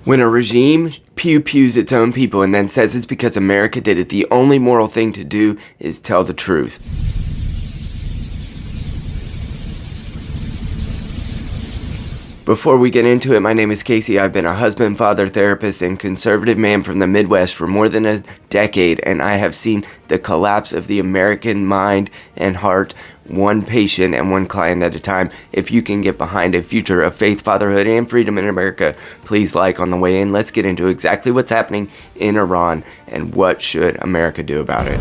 When a regime pew-pews its own people and then says it's because America did it, the only moral thing to do is tell the truth. Before we get into it, my name is Casey. I've been a husband, father, therapist, and conservative man from the Midwest for more than a decade, and I have seen the collapse of the American mind and heart, one patient and one client at a time. If you can get behind a future of faith, fatherhood, and freedom in America, please like on the way in. Let's get into exactly what's happening in Iran and what should America do about it.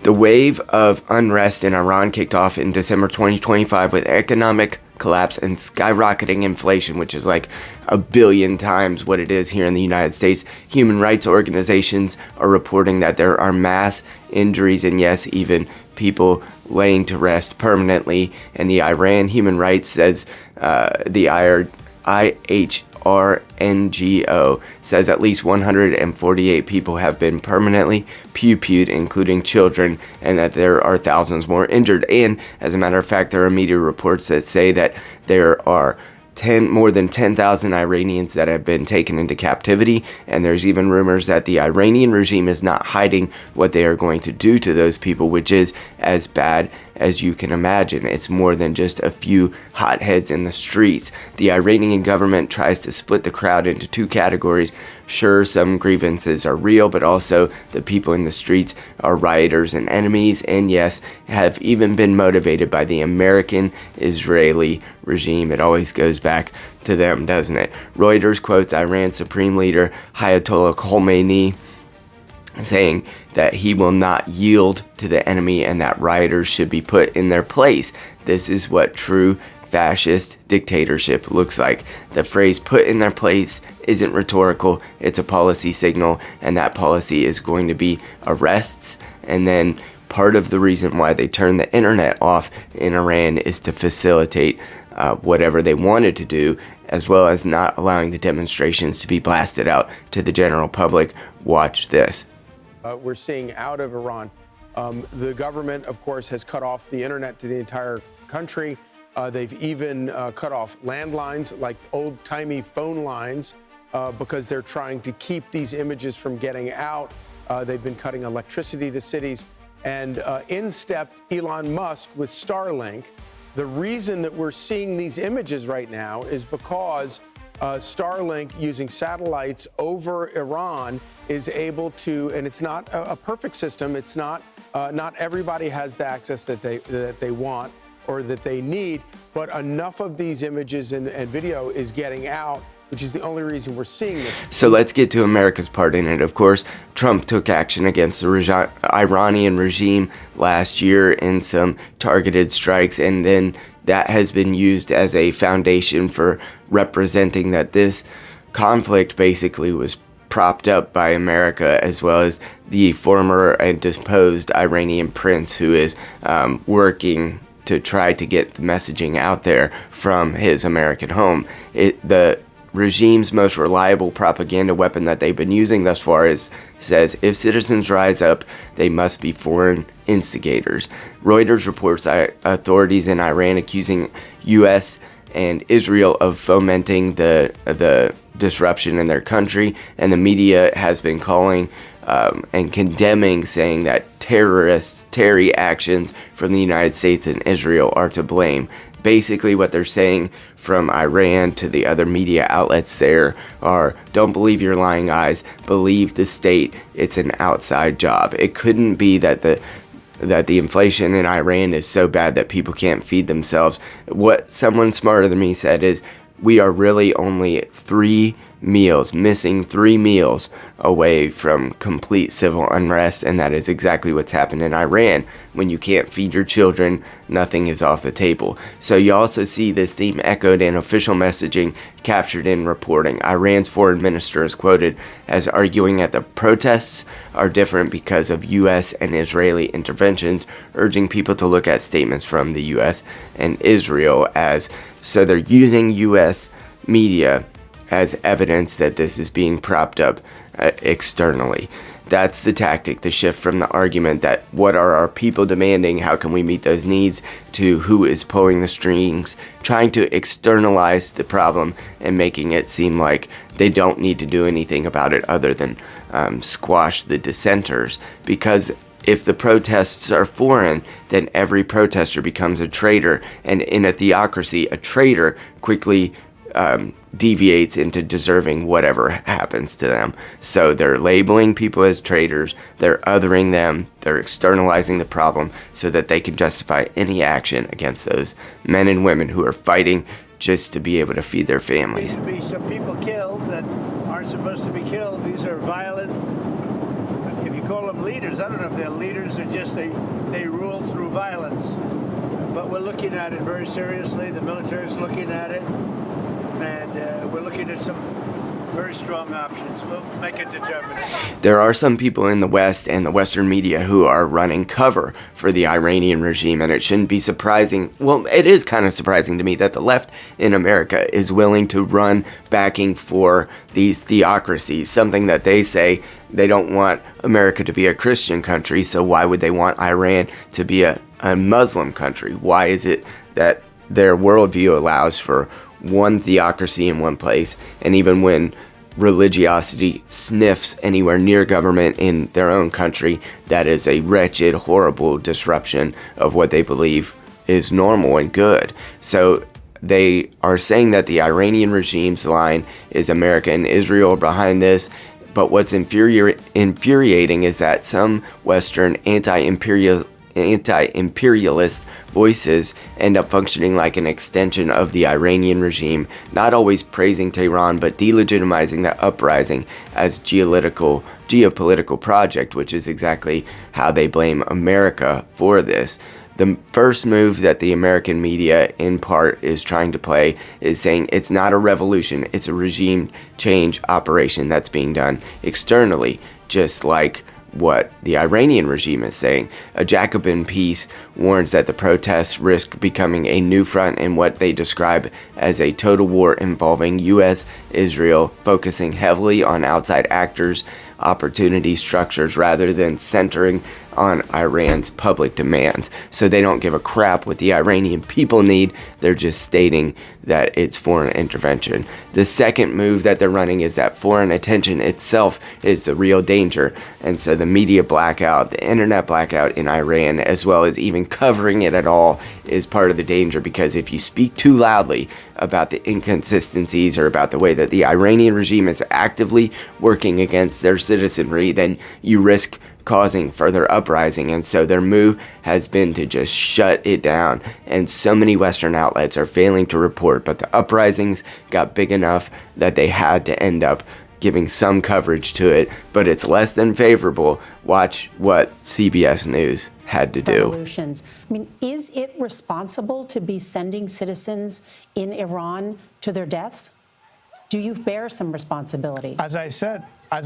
The wave of unrest in Iran kicked off in December 2025 with economic collapse and skyrocketing inflation, which is like 1 billion times what it is here in the United States. Human rights organizations are reporting that there are mass injuries and, yes, even people laying to rest permanently. And the Iran Human Rights says, the IHRNGO says at least 148 people have been permanently pew-pewed, including children, and that there are thousands more injured. And as a matter of fact, there are media reports that say that there are more than 10,000 Iranians that have been taken into captivity, and there's even rumors that the Iranian regime is not hiding what they are going to do to those people, which is as bad as you can imagine. It's more than just a few hotheads in the streets. The Iranian government tries to split the crowd into two categories. Sure, some grievances are real, but also the people in the streets are rioters and enemies, and yes, have even been motivated by the American-Israeli regime. It always goes back to them, doesn't it? Reuters quotes Iran's Supreme Leader Ayatollah Khomeini saying that he will not yield to the enemy and that rioters should be put in their place. This is what true fascist dictatorship looks like. The phrase "put in their place" isn't rhetorical, it's a policy signal, and that policy is going to be arrests. And then part of the reason why they turned the internet off in Iran is to facilitate whatever they wanted to do, as well as not allowing the demonstrations to be blasted out to the general public. Watch this. We're seeing out of Iran. The government, of course, has cut off the internet to the entire country. They've even cut off landlines, like old-timey phone lines, because they're trying to keep these images from getting out. They've been cutting electricity to cities. And in stepped Elon Musk with Starlink. The reason that we're seeing these images right now is because Starlink, using satellites over Iran, is able to, and it's not a perfect system. It's not everybody has the access that they want or that they need, but enough of these images and video is getting out, which is the only reason we're seeing this. So let's get to America's part in it. Of course, Trump took action against the Iranian regime last year in some targeted strikes, and then that has been used as a foundation for representing that this conflict basically was propped up by America, as well as the former and deposed Iranian prince who is working to try to get the messaging out there from his American home. The regime's most reliable propaganda weapon that they've been using thus far says, if citizens rise up, they must be foreign instigators. Reuters reports authorities in Iran accusing U.S. and Israel of fomenting the disruption in their country, and the media has been calling and condemning, saying that terrorist actions from the United States and Israel are to blame. Basically what they're saying from Iran to the other media outlets there are, don't believe your lying eyes, believe the state, it's an outside job. It couldn't be that the inflation in Iran is so bad that people can't feed themselves. What someone smarter than me said is, we are really only missing 3 meals away from complete civil unrest, and that is exactly what's happened in Iran. When you can't feed your children, nothing is off the table. So you also see this theme echoed in official messaging captured in reporting. Iran's foreign minister is quoted as arguing that the protests are different because of U.S. and Israeli interventions, urging people to look at statements from the U.S. and Israel so they're using U.S. media as evidence that this is being propped up externally. That's the tactic, the shift from the argument that what are our people demanding, how can we meet those needs, to who is pulling the strings, trying to externalize the problem and making it seem like they don't need to do anything about it other than squash the dissenters. Because if the protests are foreign, then every protester becomes a traitor, and in a theocracy, a traitor quickly deviates into deserving whatever happens to them. So they're labeling people as traitors, they're othering them, they're externalizing the problem so that they can justify any action against those men and women who are fighting just to be able to feed their families. There should be some people killed that aren't supposed to be killed. These are violent, if you call them leaders, I don't know if they're leaders or just they rule through violence. But we're looking at it very seriously. The military is looking at it. And we're looking at some very strong options. We'll make a determination. There are some people in the West and the Western media who are running cover for the Iranian regime, and it shouldn't be surprising. Well, it is kind of surprising to me that the left in America is willing to run backing for these theocracies, something that they say they don't want America to be a Christian country, so why would they want Iran to be a Muslim country? Why is it that their worldview allows for one theocracy in one place, and even when religiosity sniffs anywhere near government in their own country, that is a wretched, horrible disruption of what they believe is normal and good. So they are saying that the Iranian regime's line is America and Israel are behind this. But what's infuriating is that some Western anti-imperialist voices end up functioning like an extension of the Iranian regime, not always praising Tehran, but delegitimizing the uprising as geopolitical project, which is exactly how they blame America for this. The first move that the American media, in part, is trying to play is saying it's not a revolution, it's a regime change operation that's being done externally, just like what the Iranian regime is saying. A Jacobin piece warns that the protests risk becoming a new front in what they describe as a total war involving U.S. Israel, focusing heavily on outside actors, opportunity structures, rather than centering on Iran's public demands. So they don't give a crap what the Iranian people need, they're just stating that it's foreign intervention. The second move that they're running is that foreign attention itself is the real danger, and so the media blackout, the internet blackout in Iran, as well as even covering it at all, is part of the danger, because if you speak too loudly about the inconsistencies or about the way that the Iranian regime is actively working against their citizenry, then you risk causing further uprising. And so their move has been to just shut it down, and so many Western outlets are failing to report, but the uprisings got big enough that they had to end up giving some coverage to it, but it's less than favorable. Watch what CBS News had to do. Revolutions. I mean, is it responsible to be sending citizens in Iran to their deaths? Do you bear some responsibility? As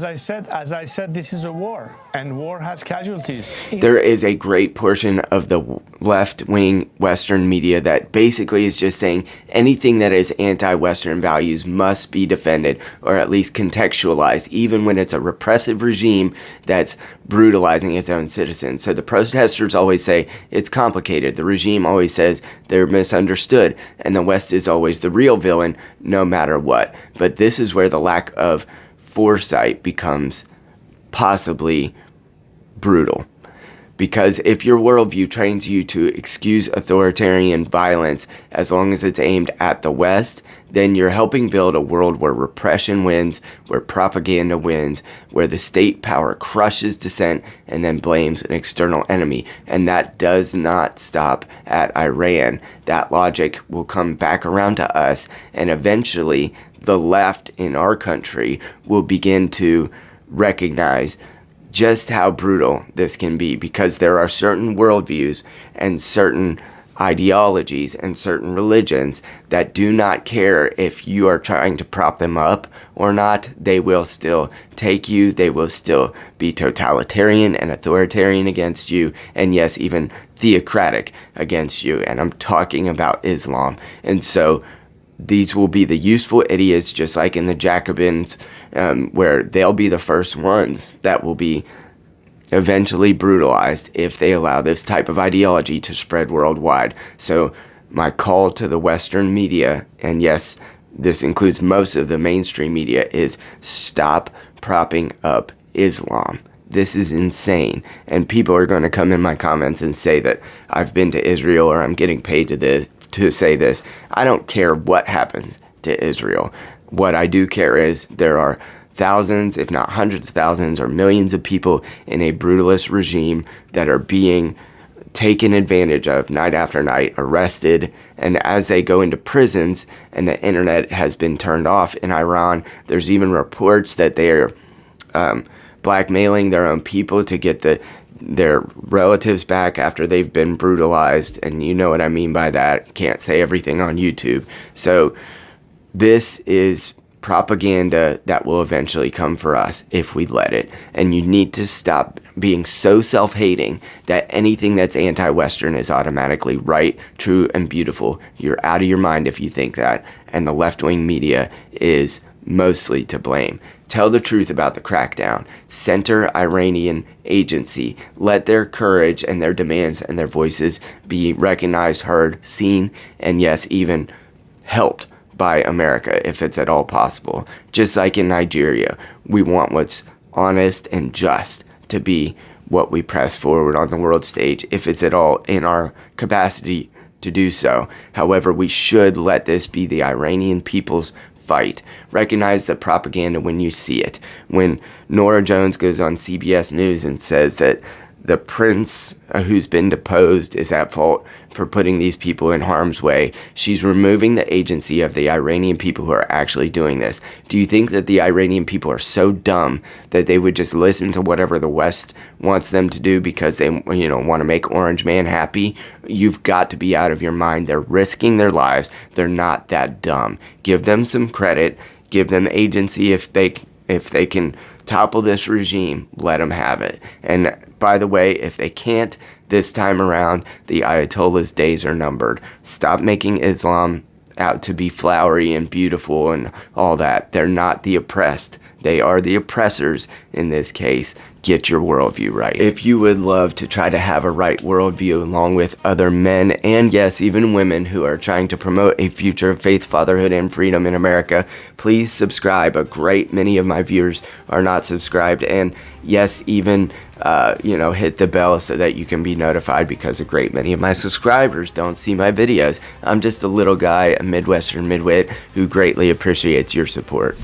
I said, this is a war, and war has casualties. There is a great portion of the left-wing Western media that basically is just saying anything that is anti-Western values must be defended, or at least contextualized, even when it's a repressive regime that's brutalizing its own citizens. So the protesters always say it's complicated. The regime always says they're misunderstood, and the West is always the real villain, no matter what. But this is where the lack of foresight becomes possibly brutal. Because if your worldview trains you to excuse authoritarian violence as long as it's aimed at the West, then you're helping build a world where repression wins, where propaganda wins, where the state power crushes dissent and then blames an external enemy. And that does not stop at Iran. That logic will come back around to us, and eventually the left in our country will begin to recognize just how brutal this can be, because there are certain worldviews and certain ideologies and certain religions that do not care if you are trying to prop them up or not. They will still take you. They will still be totalitarian and authoritarian against you, and yes, even theocratic against you. And I'm talking about Islam. And so these will be the useful idiots, just like in the Jacobins where they'll be the first ones that will be eventually brutalized if they allow this type of ideology to spread worldwide. So my call to the Western media, and yes, this includes most of the mainstream media, is stop propping up Islam. This is insane. And people are going to come in my comments and say that I've been to Israel or I'm getting paid to say this. I don't care what happens to Israel. What I do care is there are thousands, if not hundreds of thousands or millions of people in a brutalist regime that are being taken advantage of night after night, arrested, and as they go into prisons and the internet has been turned off in Iran, there's even reports that they are blackmailing their own people to get their relatives back after they've been brutalized, and you know what I mean by that. Can't say everything on YouTube. So this is propaganda that will eventually come for us if we let it. And you need to stop being so self-hating that anything that's anti-Western is automatically right, true, and beautiful. You're out of your mind if you think that. And the left-wing media is mostly to blame. Tell the truth about the crackdown. Center Iranian agency. Let their courage and their demands and their voices be recognized, heard, seen, and yes, even helped by America if it's at all possible. Just like in Nigeria, we want what's honest and just to be what we press forward on the world stage if it's at all in our capacity to do so. However, we should let this be the Iranian people's fight. Recognize the propaganda when you see it. When Norah Jones goes on CBS News and says that the prince who's been deposed is at fault for putting these people in harm's way, she's removing the agency of the Iranian people who are actually doing this. Do you think that the Iranian people are so dumb that they would just listen to whatever the West wants them to do because they, want to make Orange Man happy? You've got to be out of your mind. They're risking their lives. They're not that dumb. Give them some credit. Give them agency if they can topple this regime. Let them have it. And by the way, if they can't this time around, the Ayatollah's days are numbered. Stop making Islam out to be flowery and beautiful and all that. They're not the oppressed. They are the oppressors in this case. Get your worldview right. If you would love to try to have a right worldview along with other men and yes, even women who are trying to promote a future of faith, fatherhood, and freedom in America, please subscribe. A great many of my viewers are not subscribed, and yes, even hit the bell so that you can be notified, because a great many of my subscribers don't see my videos. I'm just a little guy, a Midwestern midwit, who greatly appreciates your support.